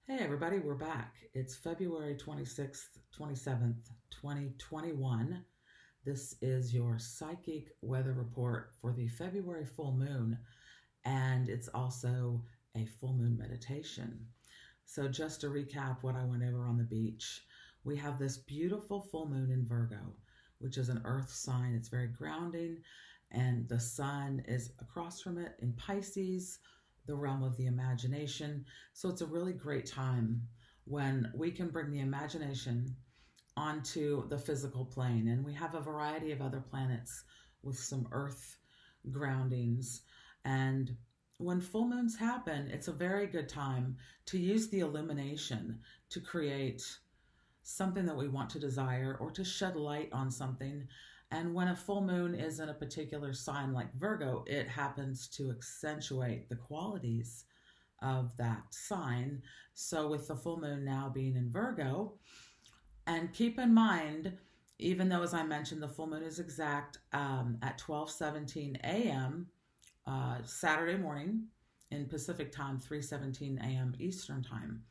Hey everybody, we're back. It's February 26th, 27th, 2021. This is your psychic weather report for the February full moon, and it's also a full moon meditation. So, just to recap what I went over on the beach, we have this beautiful full moon in Virgo, which is an earth sign. It's very grounding, and the sun is across from it in Pisces, the realm of the imagination. So, it's a really great time when we can bring the imagination onto the physical plane. And we have a variety of other planets with some earth groundings. And when full moons happen, it's a very good time to use the illumination to create something that we want to desire or to shed light on something. And when a full moon is in a particular sign like Virgo, it happens to accentuate the qualities of that sign. So, with the full moon now being in Virgo, and keep in mind, even though, as I mentioned, the full moon is exact at 12:17 a.m. Saturday morning in Pacific time, 3:17 a.m. Eastern time.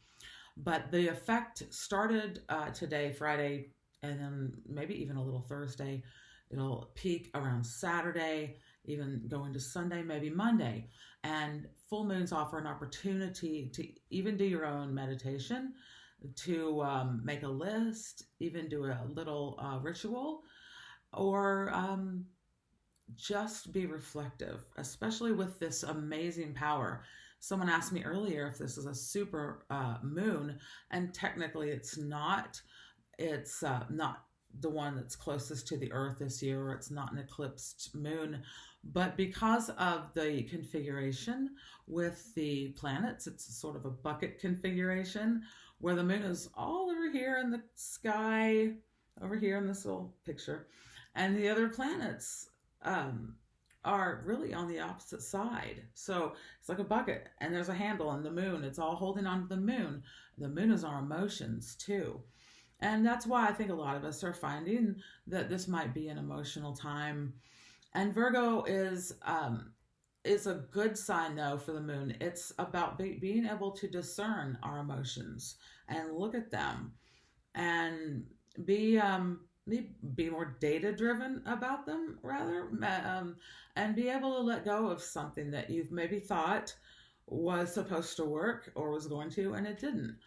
But the effect started today, Friday, and then maybe even a little Thursday. It'll peak around Saturday, even go into Sunday, maybe Monday. And full moons offer an opportunity to even do your own meditation, to make a list, even do a little ritual, or just be reflective, especially with this amazing power. Someone asked me earlier if this is a super moon, and technically it's not. It's not the one that's closest to the Earth this year, or it's not an eclipsed moon. But because of the configuration with the planets, it's sort of a bucket configuration where the moon is all over here in the sky, over here in this little picture, and the other planets are really on the opposite side. So it's like a bucket, and there's a handle, and the moon, it's all holding on to the moon. The moon is our emotions too. And that's why I think a lot of us are finding that this might be an emotional time. And Virgo is a good sign though for the moon. It's about being able to discern our emotions and look at them and be be more data driven about them rather, and be able to let go of something that you've maybe thought was supposed to work or was going to, and it didn't.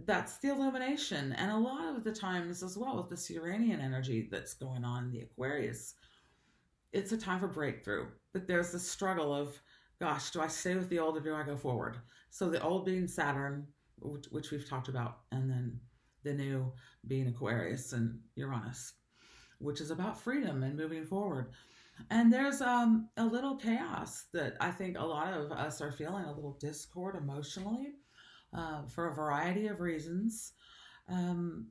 That's the illumination. And a lot of the times as well, with this Uranian energy that's going on in the Aquarius, it's a time for breakthrough. But there's the struggle of, gosh, do I stay with the old or do I go forward? So the old being Saturn, which we've talked about, and then the new being Aquarius and Uranus, which is about freedom and moving forward. And there's a little chaos that I think a lot of us are feeling, a little discord emotionally, for a variety of reasons. Um,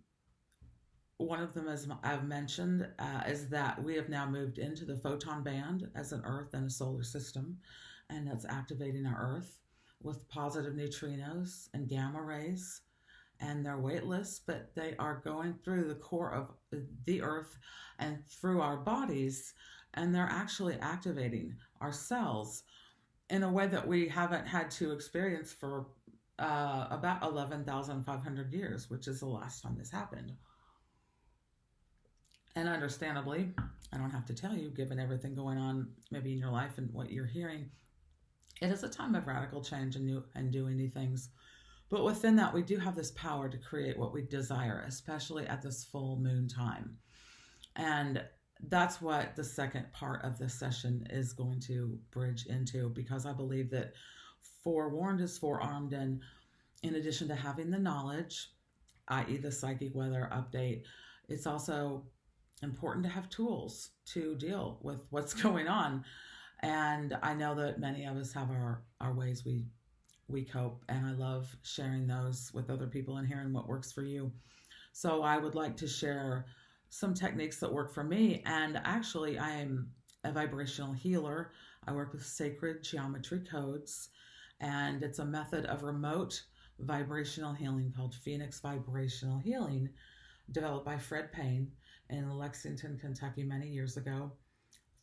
One of them, as I've mentioned, is that we have now moved into the photon band as an Earth and a solar system, and that's activating our Earth with positive neutrinos and gamma rays. And they're weightless, but they are going through the core of the Earth and through our bodies, and they're actually activating our cells in a way that we haven't had to experience for about 11,500 years, which is the last time this happened. And understandably, I don't have to tell you, given everything going on maybe in your life and what you're hearing, it is a time of radical change and doing new things. But within that, we do have this power to create what we desire, especially at this full moon time. And that's what the second part of this session is going to bridge into, because I believe that forewarned is forearmed. And in addition to having the knowledge, i.e., the psychic weather update, it's also important to have tools to deal with what's going on. And I know that many of us have our ways we cope, and I love sharing those with other people and hearing what works for you. So I would like to share some techniques that work for me. And actually, I am a vibrational healer. I work with sacred geometry codes, and it's a method of remote vibrational healing called Phoenix Vibrational Healing, developed by Fred Payne in Lexington, Kentucky many years ago.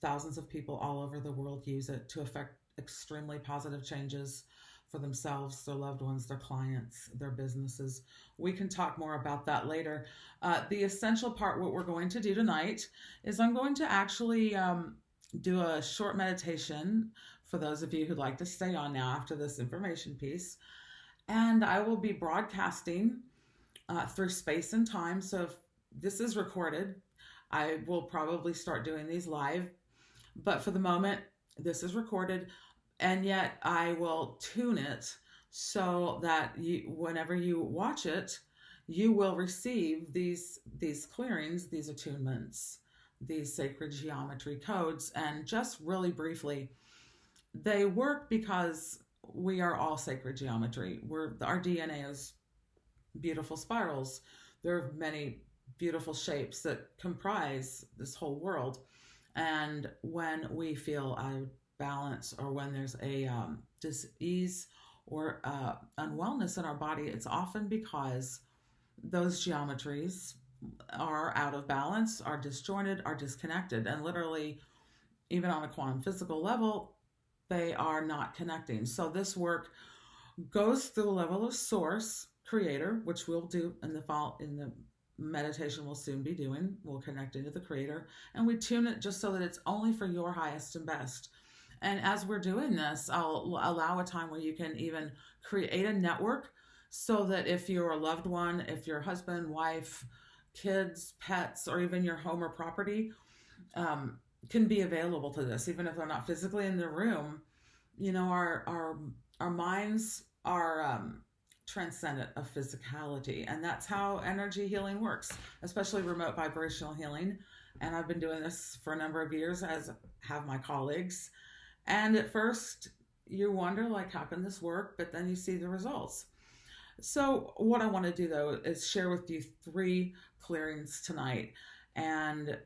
Thousands of people all over the world use it to effect extremely positive changes for themselves, their loved ones, their clients, their businesses. We can talk more about that later. The essential part, what we're going to do tonight, is I'm going to actually do a short meditation for those of you who'd like to stay on now after this information piece. And I will be broadcasting through space and time. So if this is recorded, I will probably start doing these live. But for the moment, this is recorded. And yet I will tune it so that whenever you watch it, you will receive these clearings, these attunements, these sacred geometry codes. And just really briefly, they work because we are all sacred geometry. Our DNA is beautiful spirals. There are many beautiful shapes that comprise this whole world. And when we feel out of balance, or when there's a dis-ease or unwellness in our body, it's often because those geometries are out of balance, are disjointed, are disconnected. And literally, even on a quantum physical level, they are not connecting. So this work goes through the level of source, creator, which we'll do in the meditation we'll soon be doing. We'll connect into the creator, and we tune it just so that it's only for your highest and best. And as we're doing this, I'll allow a time where you can even create a network so that if you're a loved one, if your husband, wife, kids, pets, or even your home or property can be available to this, even if they're not physically in the room. You know, our minds are transcendent of physicality, and that's how energy healing works, especially remote vibrational healing. And I've been doing this for a number of years, as have my colleagues. And at first you wonder, like, how can this work? But then you see the results. So what I want to do, though, is share with you 3 clearings tonight, and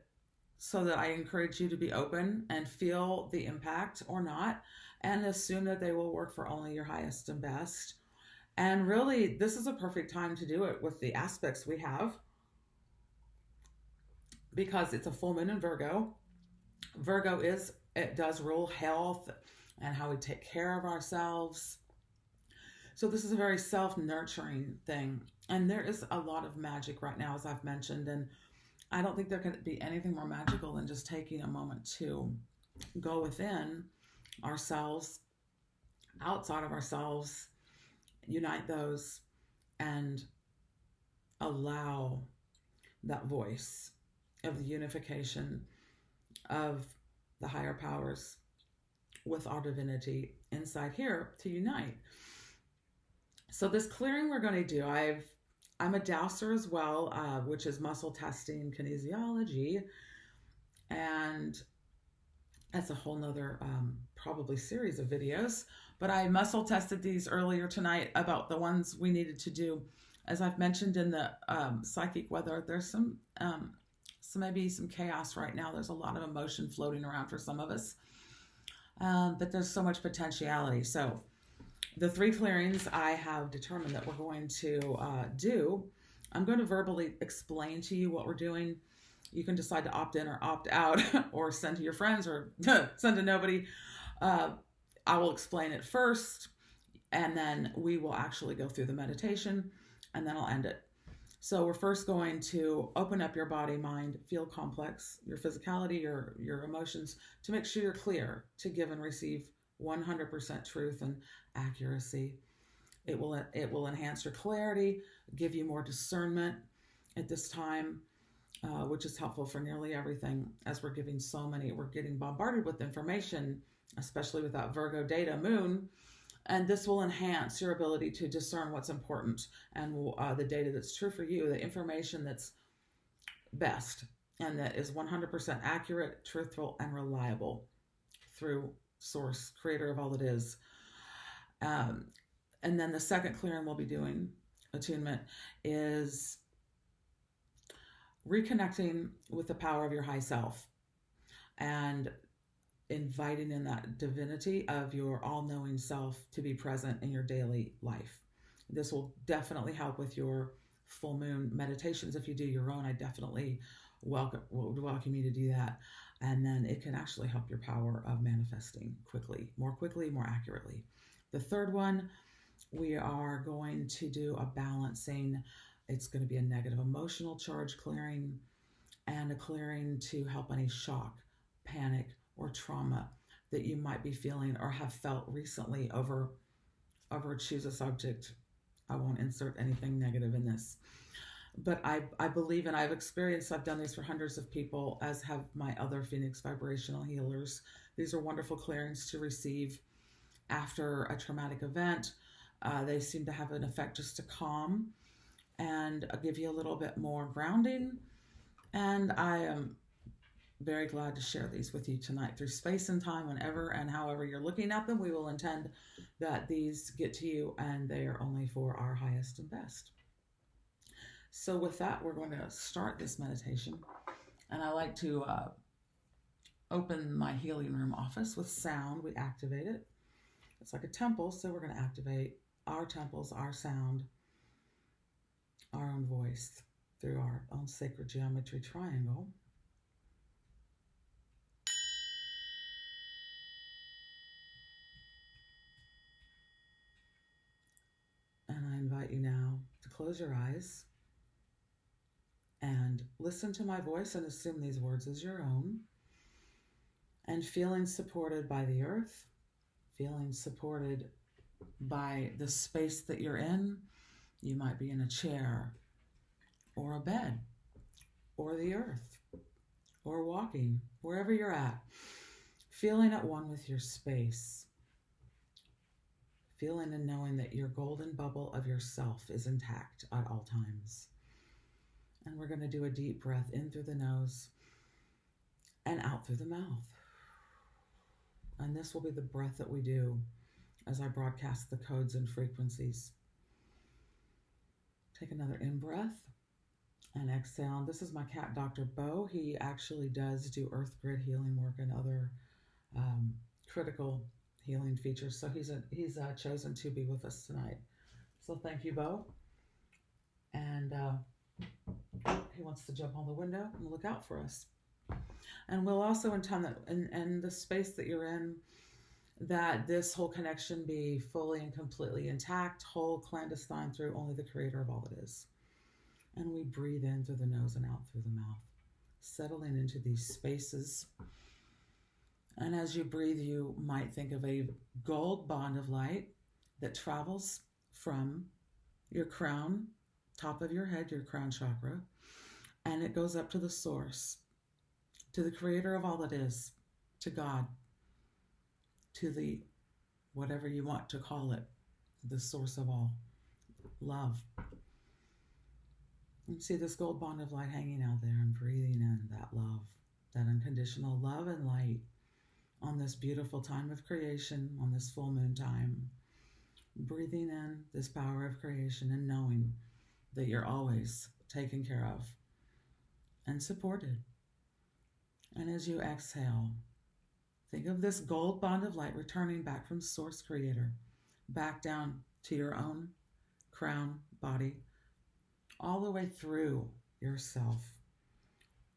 so that I encourage you to be open and feel the impact or not, and assume that they will work for only your highest and best. And really, this is a perfect time to do it with the aspects we have, because it's a full moon in Virgo. Virgo it does rule health and how we take care of ourselves. So this is a very self-nurturing thing. And there is a lot of magic right now, as I've mentioned. And I don't think there can be anything more magical than just taking a moment to go within ourselves, outside of ourselves, unite those, and allow that voice of the unification of the higher powers with our divinity inside here to unite. So this clearing we're going to do, I'm a dowser as well, which is muscle testing kinesiology, and that's a whole nother probably series of videos. But I muscle tested these earlier tonight about the ones we needed to do. As I've mentioned in the psychic weather, there's some maybe some chaos right now. There's a lot of emotion floating around for some of us, but there's so much potentiality. So the 3 clearings I have determined that we're going to do, I'm going to verbally explain to you what we're doing. You can decide to opt in or opt out, or send to your friends, or send to nobody. I will explain it first, and then we will actually go through the meditation, and then I'll end it. So we're first going to open up your body, mind, field complex, your physicality, your emotions, to make sure you're clear to give and receive 100% truth and accuracy. It will enhance your clarity, give you more discernment at this time, which is helpful for nearly everything, as we're getting bombarded with information, especially with that Virgo data moon. And this will enhance your ability to discern what's important, and the data that's true for you, the information that's best and that is 100% accurate, truthful, and reliable through source, creator of all that is. And then the second clearing we'll be doing, attunement, is reconnecting with the power of your high self and inviting in that divinity of your all-knowing self to be present in your daily life. This will definitely help with your full moon meditations. If you do your own, I definitely would welcome you to do that. And then it can actually help your power of manifesting more quickly, more accurately. The third one, we are going to do a balancing. It's going to be a negative emotional charge clearing and a clearing to help any shock, panic, or trauma that you might be feeling or have felt recently over choose a subject. I won't insert anything negative in this. But I believe, and I've experienced, I've done these for hundreds of people, as have my other Phoenix vibrational healers. These are wonderful clearings to receive after a traumatic event. They seem to have an effect just to calm and give you a little bit more grounding. And I am very glad to share these with you tonight through space and time, whenever and however you're looking at them. We will intend that these get to you, and they are only for our highest and best. So with that, we're going to start this meditation. And I like to open my healing room office with sound. We activate it. It's like a temple, so we're going to activate our temples, our sound, our own voice through our own sacred geometry triangle. And I invite you now to close your eyes and listen to my voice and assume these words as your own. And feeling supported by the earth, feeling supported by the space that you're in. You might be in a chair or a bed or the earth or walking, wherever you're at. Feeling at one with your space. Feeling and knowing that your golden bubble of yourself is intact at all times. And we're going to do a deep breath in through the nose and out through the mouth. And this will be the breath that we do as I broadcast the codes and frequencies. Take another in-breath and exhale. This is my cat, Dr. Bo. He actually does do earth grid healing work and other critical healing features. So he's chosen to be with us tonight. So thank you, Bo. And he wants to jump on the window and look out for us. And we'll also intend that in the space that you're in, that this whole connection be fully and completely intact, whole, clandestine, through only the creator of all that is. And we breathe in through the nose and out through the mouth, settling into these spaces. And as you breathe, you might think of a gold bond of light that travels from your crown, top of your head, your crown chakra, and it goes up to the source, to the creator of all that is, to God, to the, whatever you want to call it, the source of all, love. And see this gold bond of light hanging out there and breathing in that love, that unconditional love and light on this beautiful time of creation, on this full moon time. Breathing in this power of creation and knowing that you're always taken care of and supported. And as you exhale, think of this gold bond of light returning back from Source Creator, back down to your own crown body, all the way through yourself,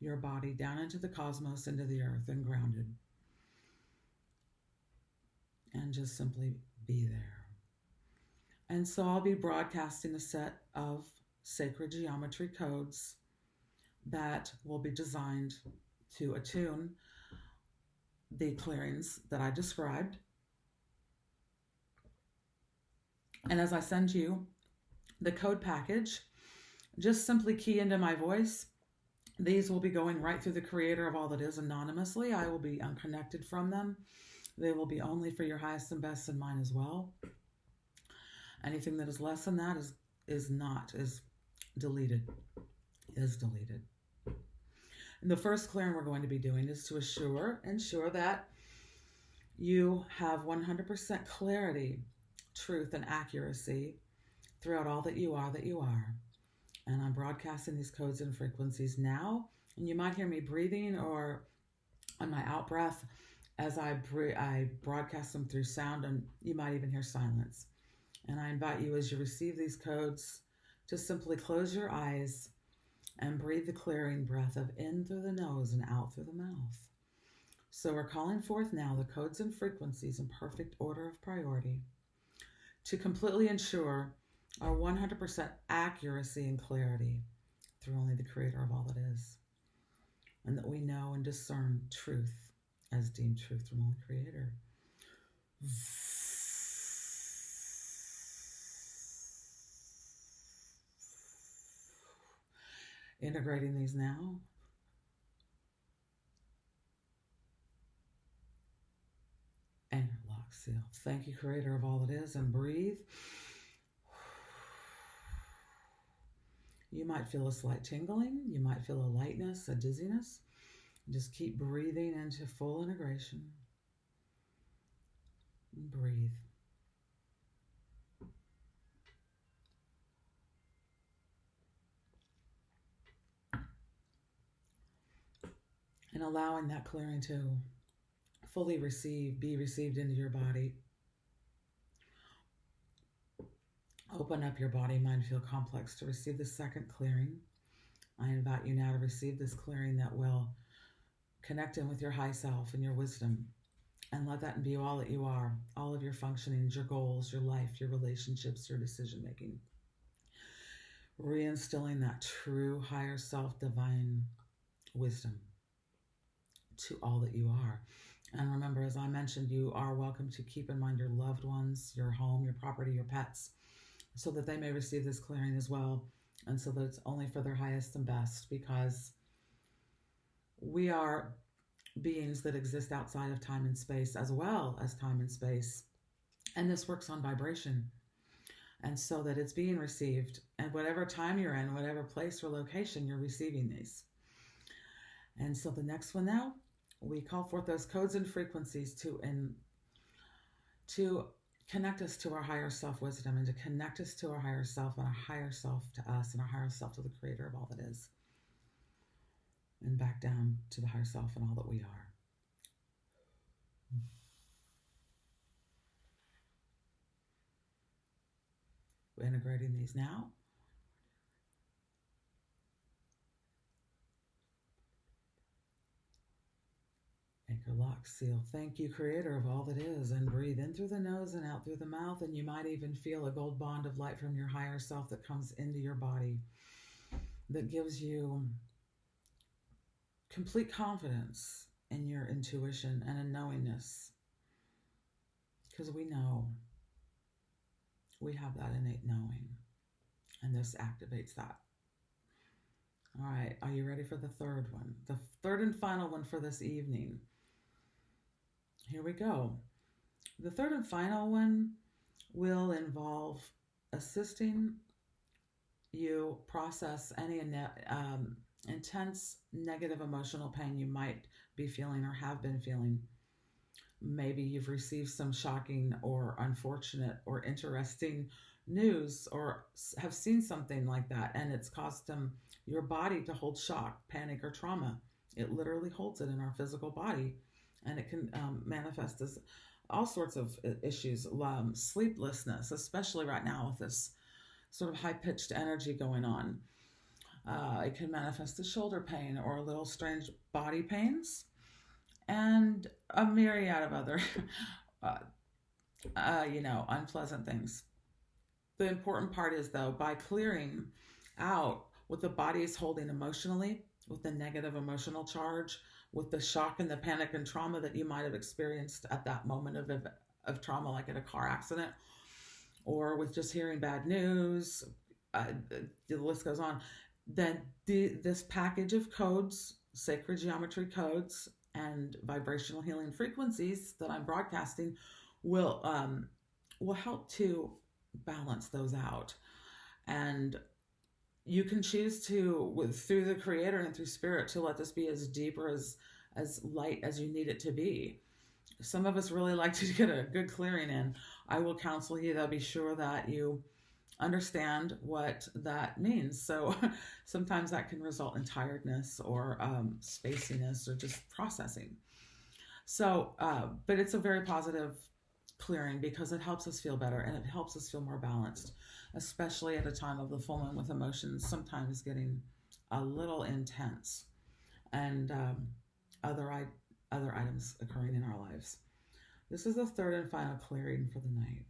your body, down into the cosmos, into the earth, and grounded. And just simply be there. And so I'll be broadcasting a set of sacred geometry codes that will be designed to attune the clearings that I described. And as I send you the code package, just simply key into my voice. These will be going right through the creator of all that is anonymously. I will be unconnected from them. They will be only for your highest and best and mine as well. Anything that is less than that is deleted. Is deleted. And the first clearing we're going to be doing is to ensure that you have 100% clarity, truth, and accuracy throughout all that you are, And I'm broadcasting these codes and frequencies now. And you might hear me breathing or on my out breath as I broadcast them through sound, and you might even hear silence. And I invite you, as you receive these codes, to simply close your eyes and breathe the clearing breath of in through the nose and out through the mouth. So we're calling forth now the codes and frequencies in perfect order of priority. to completely ensure our 100% accuracy and clarity through only the creator of all that is, and that we know and discern truth as deemed truth from only creator. Integrating these now. And lock, seal. Thank you, creator of all that is, and breathe. You might feel a slight tingling. You might feel a lightness, a dizziness. Just keep breathing into full integration. Breathe. And allowing that clearing to fully be received into your body. Open up your body, mind, feel complex to receive the second clearing. I invite you now to receive this clearing that will connect in with your high self and your wisdom, and let that be all that you are, all of your functionings, your goals, your life, your relationships, your decision making. Reinstilling that true higher self divine wisdom to all that you are. And remember, as I mentioned, you are welcome to keep in mind your loved ones, your home, your property, your pets, so that they may receive this clearing as well, and so that it's only for their highest and best, because we are beings that exist outside of time and space as well as time and space. And this works on vibration. And so that it's being received, and whatever time you're in, whatever place or location, you're receiving these. And so the next one now, we call forth those codes and frequencies to connect us to our higher self wisdom, and to connect us to our higher self, and our higher self to us, and our higher self to the creator of all that is. And back down to the higher self and all that we are. We're integrating these now. Anchor, lock, seal. Thank you, creator of all that is. And breathe in through the nose and out through the mouth. And you might even feel a gold bond of light from your higher self that comes into your body, that gives you complete confidence in your intuition and a knowingness. Because we know. We have that innate knowing. And this activates that. All right, are you ready for the third one? The third and final one for this evening. Here we go. The third and final one will involve assisting you process any intense negative emotional pain you might be feeling or have been feeling. Maybe you've received some shocking or unfortunate or interesting news, or have seen something like that, and it's caused your body to hold shock, panic, or trauma. It literally holds it in our physical body, and it can manifest as all sorts of issues. Sleeplessness, especially right now with this sort of high-pitched energy going on. It can manifest as shoulder pain or little strange body pains, and a myriad of other, unpleasant things. The important part is, though, by clearing out what the body is holding emotionally, with the negative emotional charge, with the shock and the panic and trauma that you might have experienced at that moment of trauma, like in a car accident, or with just hearing bad news, the list goes on, then this package of codes, sacred geometry codes, and vibrational healing frequencies that I'm broadcasting will help to balance those out. And you can choose to, through the creator and through spirit, to let this be as deep or as light as you need it to be. Some of us really like to get a good clearing in. I will counsel you that be sure that you understand what that means. So sometimes that can result in tiredness or spaciness or just processing. So, but it's a very positive clearing, because it helps us feel better, and it helps us feel more balanced, especially at a time of the full moon, with emotions sometimes getting a little intense, and other items occurring in our lives. This is the third and final clearing for the night.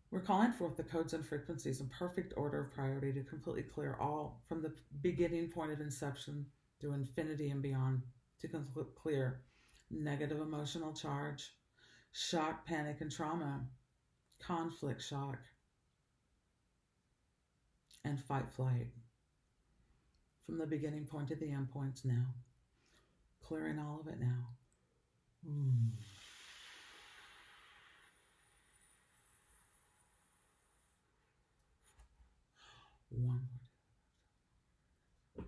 We're calling forth the codes and frequencies in perfect order of priority to completely clear all from the beginning point of inception through infinity and beyond, to clear negative emotional charge, shock, panic, and trauma, conflict, shock, and fight, flight. From the beginning point to the end points now. Clearing all of it now. One more.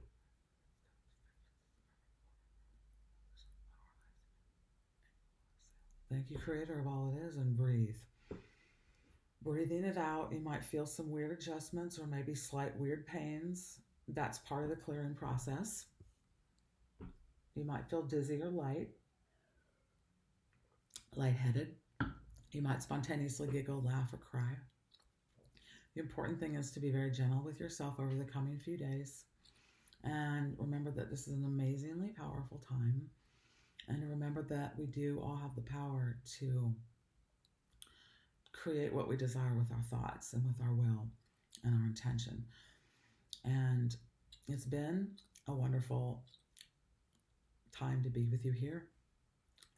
Thank you, Creator of all it is, and breathe. Breathing it out, you might feel some weird adjustments or maybe slight weird pains. That's part of the clearing process. You might feel dizzy or lightheaded. You might spontaneously giggle, laugh, or cry. The important thing is to be very gentle with yourself over the coming few days. And remember that this is an amazingly powerful time. And remember that we do all have the power to create what we desire with our thoughts and with our will and our intention. And it's been a wonderful time to be with you here.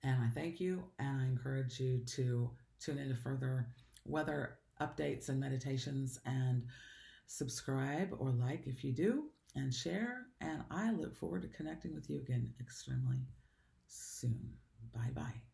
And I thank you, and I encourage you to tune into further weather updates and meditations, and subscribe or like if you do, and share. And I look forward to connecting with you again extremely soon. Bye-bye.